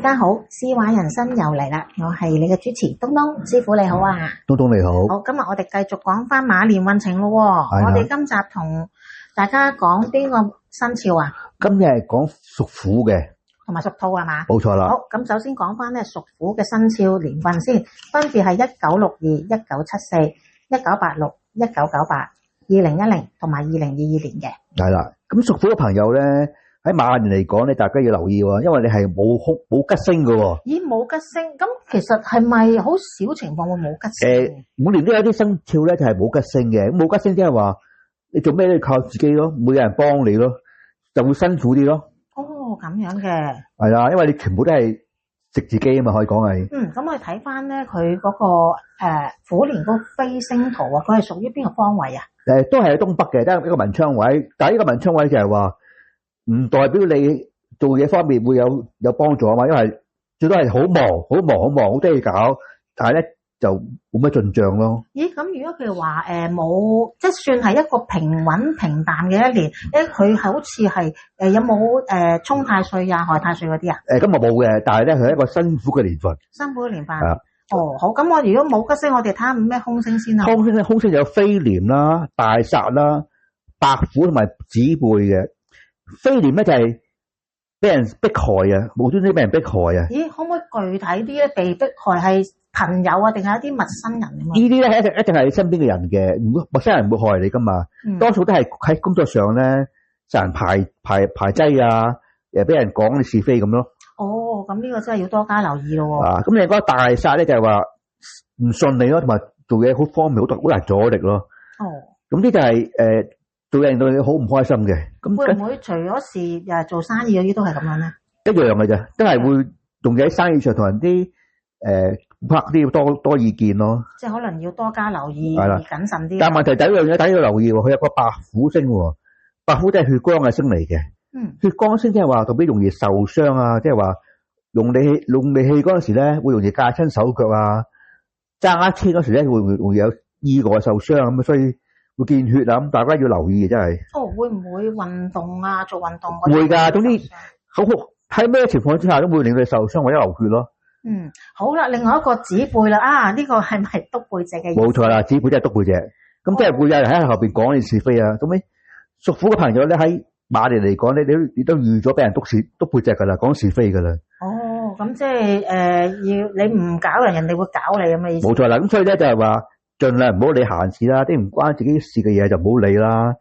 家好，詩畫人生又嚟啦，我係你嘅主持東東師傅，你好啊。東東你好。好，今日我哋繼續講翻馬年運程咯。我哋今集同大家講邊個生肖啊？今日係講屬虎嘅，同埋屬兔係嘛？冇錯啦。好，咁首先講翻咧屬虎嘅生肖年份先，分別係1962、1974、1986、1998、2010同埋2022年嘅。係啦，咁屬虎嘅朋友咧喺馬年嚟講咧，大家要留意喎，因為你係冇吉星嘅喎。咦，冇吉星，咁其實係咪好少情況會冇吉星？每年都有啲生肖咧就係冇吉星嘅，冇吉星即係話你做咩都要靠自己咯，冇人幫你咯，就會辛苦啲咯。哦，咁樣嘅。係啦，因為你全部都係食自己啊嘛，可以講係。咁我哋睇翻咧佢嗰個虎年嗰個飛星圖啊，佢係屬於邊個方位啊？都係喺東北嘅，得一個文昌位，但係呢個文昌位就係話唔代表你做嘢方面會有幫助啊嘛，因為最多係好忙，好多嘢搞，但係咧就冇乜進賬咯。咦，咁如果譬如話冇，即係算係一個平穩平淡嘅一年，佢好似係有冇沖太歲啊、害太歲嗰啲啊？咁啊冇嘅，但係咧佢係一個辛苦嘅年份。辛苦嘅年份。哦，好，咁我如果冇吉星，我哋睇下咩凶星先啊？凶星有飛廉啦、大煞啦、白虎同埋子背嘅。飛廉咧就係俾人迫害啊，無端端俾人迫害啊。咦，可唔可以具體啲咧？被迫害係朋友啊，定係一啲陌生人啊？呢啲咧一定係你身邊嘅人嘅，陌生人唔會害你噶嘛。多數都係喺工作上咧，受人排擠啊，俾人講你是非咁咯。哦，咁呢個真係要多加留意咯。咁你嗰個大煞咧就係話唔順利咯，同埋做嘢好方便，好難阻力咯。咁呢就係做嘢令到你好唔開心嘅。咁會唔會除咗事做生意嗰啲都係咁樣咧？一樣嘅啫，都係會用喺生意上同人啲拍啲要多意見咯。即係可能要多加留意，謹慎啲。但係問題第一樣嘢，大家要留意喎，佢有個白虎星喎，白虎即係血光嘅星嚟嘅。血光星即係話代表容易受傷啊，即係話用力氣嗰陣時咧，會容易戒親手腳啊，揸車嗰時咧會有意外受傷咁，所以會見血啊，咁大家要留意嘅真係。會唔會運動啊？做運動會㗎，總之喺咩情況之下都會令你受傷或者流血咯。好啦，另外一個子背啦，呢個係咪督背脊嘅意思？冇錯啦，子背即係督背脊，咁即係會有人喺後邊講你是非啊。咁你屬虎嘅朋友咧喺馬年嚟講咧，你都預咗俾人督背脊噶啦，講是非噶啦。咁即係要你唔搞人，人哋會搞你咁嘅意思。冇錯啦，咁所以咧就係話盡量唔好理閒事啦，啲唔關自己事嘅嘢就唔好理啦。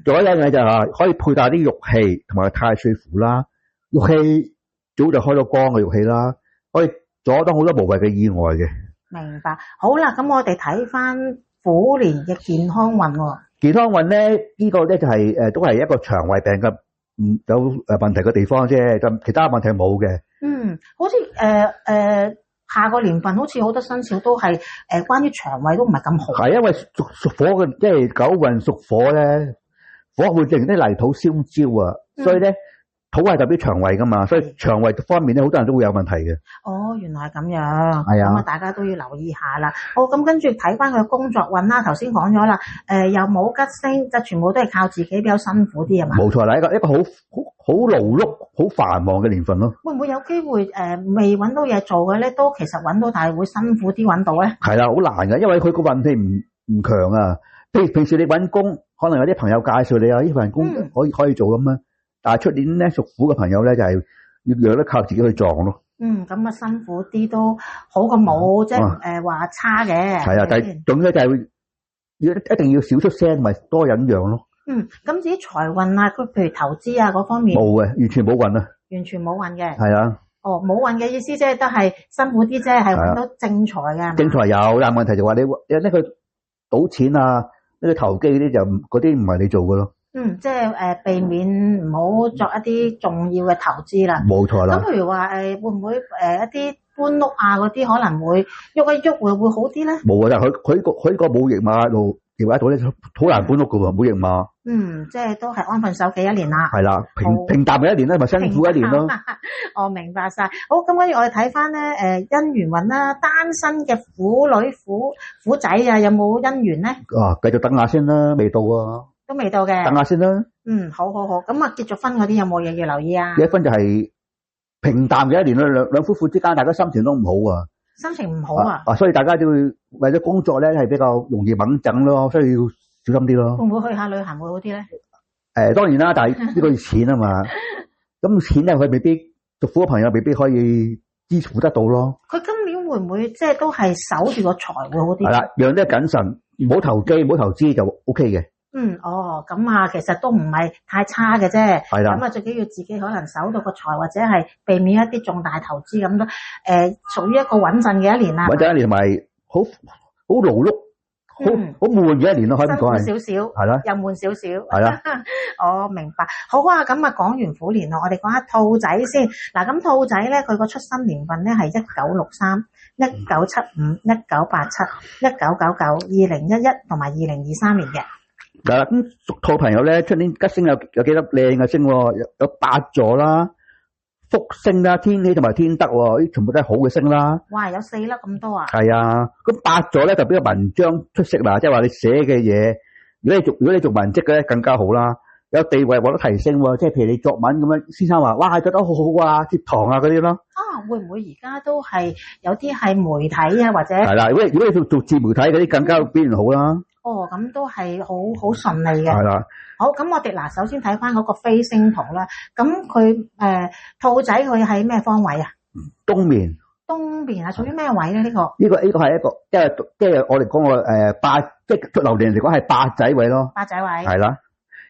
仲有一樣嘢就係可以佩戴啲玉器同埋太歲符啦，玉器早就開咗光嘅玉器啦，可以阻擋好多無謂嘅意外嘅。明白。好啦，咁我哋睇翻虎年嘅健康運。健康運咧，呢個咧就係都係一個腸胃病嘅有問題嘅地方啫，就其他問題冇嘅。好似下個年份好似好多生肖都係關於腸胃都唔係咁好。係因為屬火嘅，即係九運屬火咧，火會令啲泥土燒焦啊，所以咧土係代表腸胃噶嘛，所以腸胃方面咧好多人都會有問題嘅。原來係咁樣。係啊，咁大家都要留意下啦。好，咁跟住睇翻佢工作運啦，頭先講咗啦，又冇吉星，就全部都係靠自己，比較辛苦啲係嘛？冇錯啦，一個好勞碌、好繁忙嘅年份咯。會唔會有機會未揾到嘢做嘅咧，都其實揾到，但係會辛苦啲揾到咧？係啦，好難㗎，因為佢個運氣唔強啊。譬如平時你揾工，可能有啲朋友介紹你啊，呢份工可以做咁啊。但係出年咧屬虎嘅朋友咧就係要樣都靠自己去撞咯。咁啊辛苦啲都好過冇，即係話差嘅。係啊，但係總之就係一定要少出聲，咪多忍讓咯。咁至於財運啊，佢譬如投資啊嗰方面，冇嘅，完全冇運啊。完全冇運嘅。係啊。冇運嘅意思即係都係辛苦啲啫，係揾到正財嘅。正財有，但係問題就話你呢個賭錢啊，呢個投機嗰啲就嗰啲唔係你做嘅咯。即係避免唔好作一啲重要嘅投資啦。冇錯啦。咁譬如話會唔會一啲搬屋啊嗰啲可能會喐一喐會好啲咧？冇啊，但係佢個冇驛馬路條喺度咧，好難搬屋噶喎，冇驛馬。即係都係安分守己一年啦。係啦，平淡嘅一年咧，咪辛苦一年咯。我明白晒。好，咁跟住我哋睇翻咧姻緣運啦，單身嘅婦女婦仔啊，有冇姻緣咧？繼續等下先啦，未到啊。都未到嘅。等下先啦。好。咁啊，結咗婚嗰啲有冇嘢要留意啊？結咗婚就係平淡嘅一年啦，兩夫婦之間大家心情都唔好啊，心情唔好啊，所以大家都會為咗工作咧係比較容易掹整咯，所以要小心啲咯。會唔會去下旅行會好啲咧？當然啦，但係呢個要錢啊嘛，咁錢咧佢未必屬虎嘅朋友未必可以支付得到咯。佢今年會唔會即係都係守住個財會好啲？係啦，樣都係謹慎，唔好投機，唔好投資就 OK 嘅。咁啊，其實都唔係太差嘅啫。係啦。咁啊，最緊要自己可能守到個財，或者係避免一啲重大投資咁咯。屬於一個穩陣嘅一年啦。穩陣一年同埋好勞碌，好悶嘅一年咯，可以咁講係。辛苦少少。係啦。又悶少少。係啦。我明白。好啊，咁啊講完虎年咯，我哋講下兔仔先。嗱，咁兔仔咧，佢個出生年份咧係1963、1975、1987、1999、2011同埋2023年嘅。嗱，咁屬兔朋友咧，出年吉星有幾粒靚嘅星喎？有八座啦、福星啦、天喜同埋天德喎，呢全部都係好嘅星啦。哇，有4粒咁多啊！係啊，咁八座咧就比較文章出色啦，即係話你寫嘅嘢，如果你做文職嘅咧更加好啦，有地位獲得提升喎，即係譬如你作文咁樣，先生話哇覺得好好啊，貼堂啊嗰啲咯。會唔會而家都係有啲係媒體啊，或者係啦？如果你做自媒體嗰啲更加表現好啦。咁都係好順利嘅。係啦。好，咁我哋首先睇翻嗰個飛星圖啦。咁佢兔仔佢喺咩方位啊？東面。東面啊，屬於咩位咧？呢個係一個即係我哋講個八，即係出流年嚟講係八仔位咯。八仔位。係啦。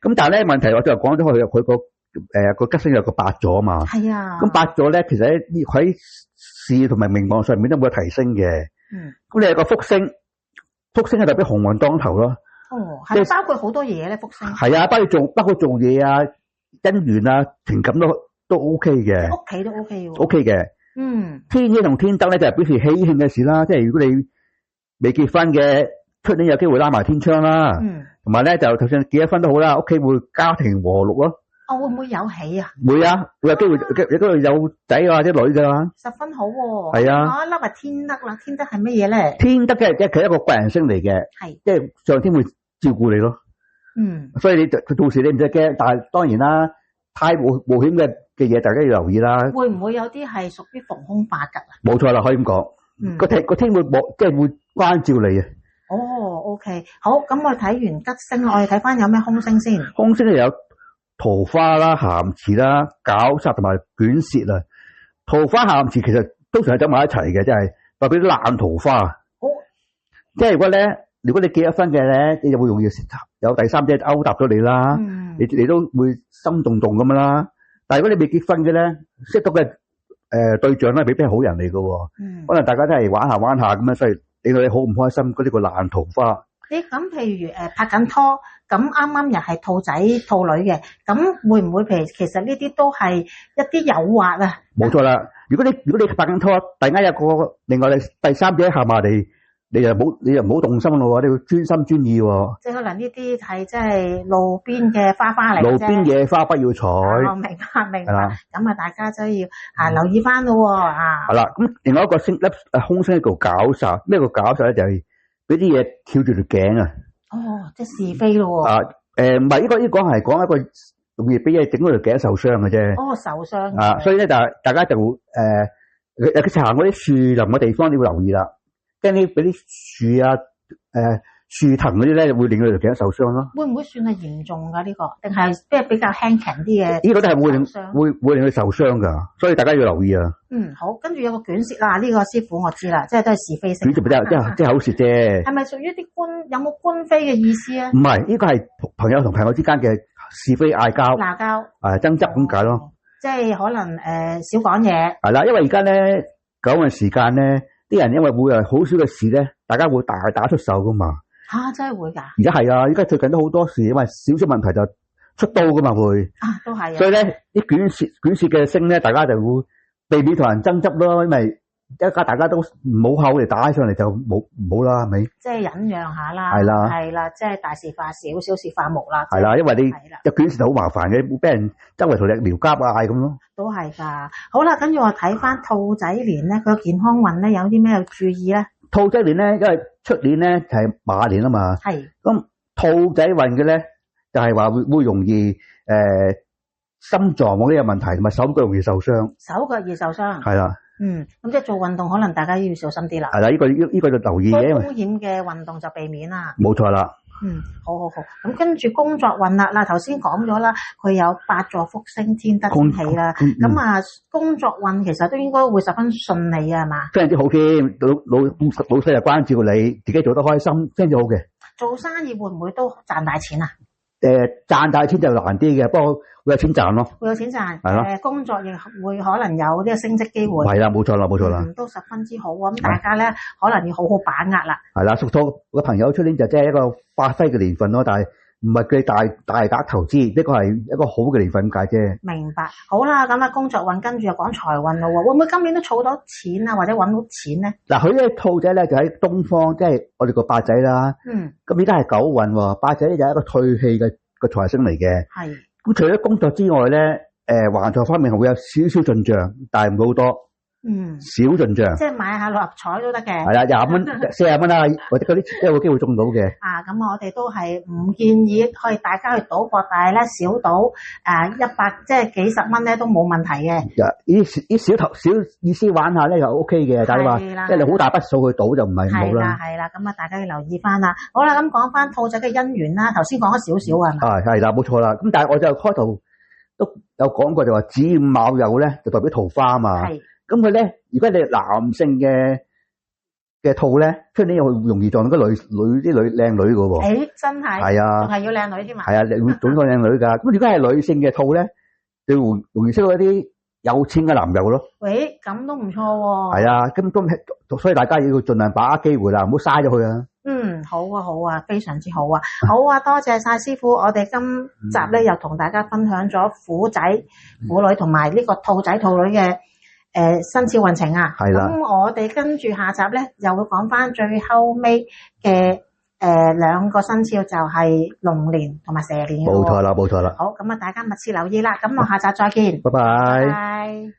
咁但係咧問題我就講咗佢個吉星有個八座啊嘛。係啊。咁八座咧，其實喺事業同埋名望上面都會有提升嘅。咁你有個福星。福星係代表鴻運當頭咯。係咪包括好多嘢咧？福星係啊，包括做嘢啊、姻緣啊、情感都 OK 嘅。屋企都 OK 喎。OK 嘅。天喜同天德咧就係表示喜慶嘅事啦，即係如果你未結婚嘅，出年有機會拉埋天窗啦。同埋咧就算結咗婚都好啦，屋企會家庭和睦咯。會唔會有喜啊？會啊，會有機會有仔或者女噶啦。十分好喎。係啊。一粒係天德啦，天德係乜嘢咧？天德嘅佢係一個貴人星嚟嘅，即係上天會照顧你咯。所以你到時你唔使驚，但係當然啦，太冒險嘅嘢大家要留意啦。會唔會有啲係屬於逢凶化吉啊？冇錯啦，可以咁講。個天會即係會關照你啊。OK， 好，咁我哋睇完吉星，我哋睇翻有咩凶星先。凶星有桃花啦、咸池啦、絞煞同埋卷舌啊。桃花咸池其實通常係走埋一齊嘅，即係代表爛桃花。即係如果你結咗婚嘅咧，你就會容易有第三者勾搭咗你啦。你都會心動動咁樣啦。但係如果你未結婚嘅咧，識到嘅對象咧未必係好人嚟嘅。可能大家都係玩下咁樣，所以令到你好唔開心。嗰啲個爛桃花。咁譬如拍緊拖，咁啱啱又係兔仔兔女嘅，咁會唔會其實呢啲都係一啲誘惑啊？冇錯啦，如果你拍緊拖，突然間有個另外第三者行埋嚟，你又唔好動心咯，你要專心專意喎。即係可能呢啲係即係路邊嘅花嚟啫。路邊嘅花不要採。明白。咁啊，大家都要留意翻咯喎。係啦，咁另外一個空星叫絞煞，咩叫絞煞咧？就係俾啲嘢翹住條頸啊！即係是非咯喎。唔係，呢個係講一個容易俾嘢整到條頸受傷嘅啫。受傷。所以咧，大家就尤其是行嗰啲樹林嘅地方，你要留意啦。驚啲俾啲樹啊、樹藤嗰啲咧，會令到條頸受傷咯。會唔會算係嚴重噶呢個？定係即係比較輕強啲嘅？呢個都係會令佢受傷噶，所以大家要留意啊。好，跟住有個卷舌啦，呢個師傅我知啦，即係都係是非星。卷舌即係口舌啫。係咪屬於啲有冇官非嘅意思啊？唔係，呢個係朋友同朋友之間嘅是非嗌交。鬧交。爭執咁解咯。即係可能少講嘢。係啦，因為而家咧九嘅時間咧，啲人因為會好少嘅事咧，大家會大打出手噶嘛。真係會㗎！而家係啊，而家最近都好多事，因為少少問題就出刀噶嘛會。都係。所以咧，啲卷舌嘅星咧，大家就會避免同人爭執咯，因為一家大家都唔好口嚟打起上嚟就唔好啦，係咪？即係忍讓下啦。係啦，即係大事化小，小事化無啦。係啦，因為你一卷舌好麻煩嘅，會俾人周圍同你撩交嗌咁咯。都係㗎。好啦，跟住我睇翻兔仔年咧，佢個健康運咧有啲咩要注意咧？兔仔年咧，因為出年咧就係馬年啊嘛。係。咁兔仔運嘅咧，就係話會容易心臟嗰啲有問題，同埋手腳容易受傷。手腳易受傷。係啦。咁即係做運動，可能大家要小心啲啦。係啦，呢個就留意嘅。高風險嘅運動就避免啦。冇錯啦。好。咁跟住工作運啦，嗱頭先講咗啦，佢有8座福星天德天喜啦。咁啊，工作運其實都應該會十分順利啊，係嘛？非常之好添，老細又關照你，自己做得開心，非常之好嘅。做生意會唔會都賺大錢啊？賺大錢就難啲嘅，不過會有錢賺咯。會有錢賺。係咯。工作亦會可能有啲升職機會。係啦，冇錯啦。都十分之好啊！咁大家咧可能要好好把握啦。係啦，屬兔嘅朋友出年就即係一個發揮嘅年份咯，但係唔係佢大額投資，呢個係一個好嘅年份解啫。明白。好啦，咁啊工作運跟住又講財運咯喎，會唔會今年都儲到錢啊，或者揾到錢咧？嗱，佢呢兔仔咧就喺東方，即係我哋個八仔啦。咁而家係九運喎，八仔咧就係一個退氣嘅個財星嚟嘅。係。咁除咗工作之外咧，橫財方面係會有少少進賬，但係唔會好多。少進賬。即係買下六合彩都得嘅。係啦，20蚊、40蚊啦，或者嗰啲都有機會中到嘅。咁我哋都係唔建議去大家去賭博，但係咧小賭100即係幾十蚊咧都冇問題嘅。啲小意思玩下咧又 OK 嘅，但係你話即係你好大筆數去賭就唔係好啦。係啦，咁啊大家要留意翻啦。好啦，咁講翻兔仔嘅姻緣啦，頭先講咗少少啊。係啦，冇錯啦。咁但係我就開頭都有講過，就話子午卯酉咧就代表桃花啊嘛。係。咁佢咧，如果你係男性嘅兔咧，出年又容易撞到啲靚女噶喎。真係。係啊。仲係要靚女添嘛？係啊，你會撞到靚女噶。咁如果係女性嘅兔咧，就容易識到一啲有錢嘅男友咯。咁都唔錯喎。係啊，咁所以大家要盡量把握機會啦，唔好嘥咗佢啊。好啊，非常之好啊。好啊，多謝晒師傅。我哋今集咧又同大家分享咗虎仔、虎女同埋呢個兔仔、兔女嘅生肖運程啊。係啦。咁我哋跟住下集咧又會講翻最後尾嘅2個生肖，就係龍年同埋蛇年。冇錯啦。好，咁啊大家密切留意啦。咁我下集再見。拜拜。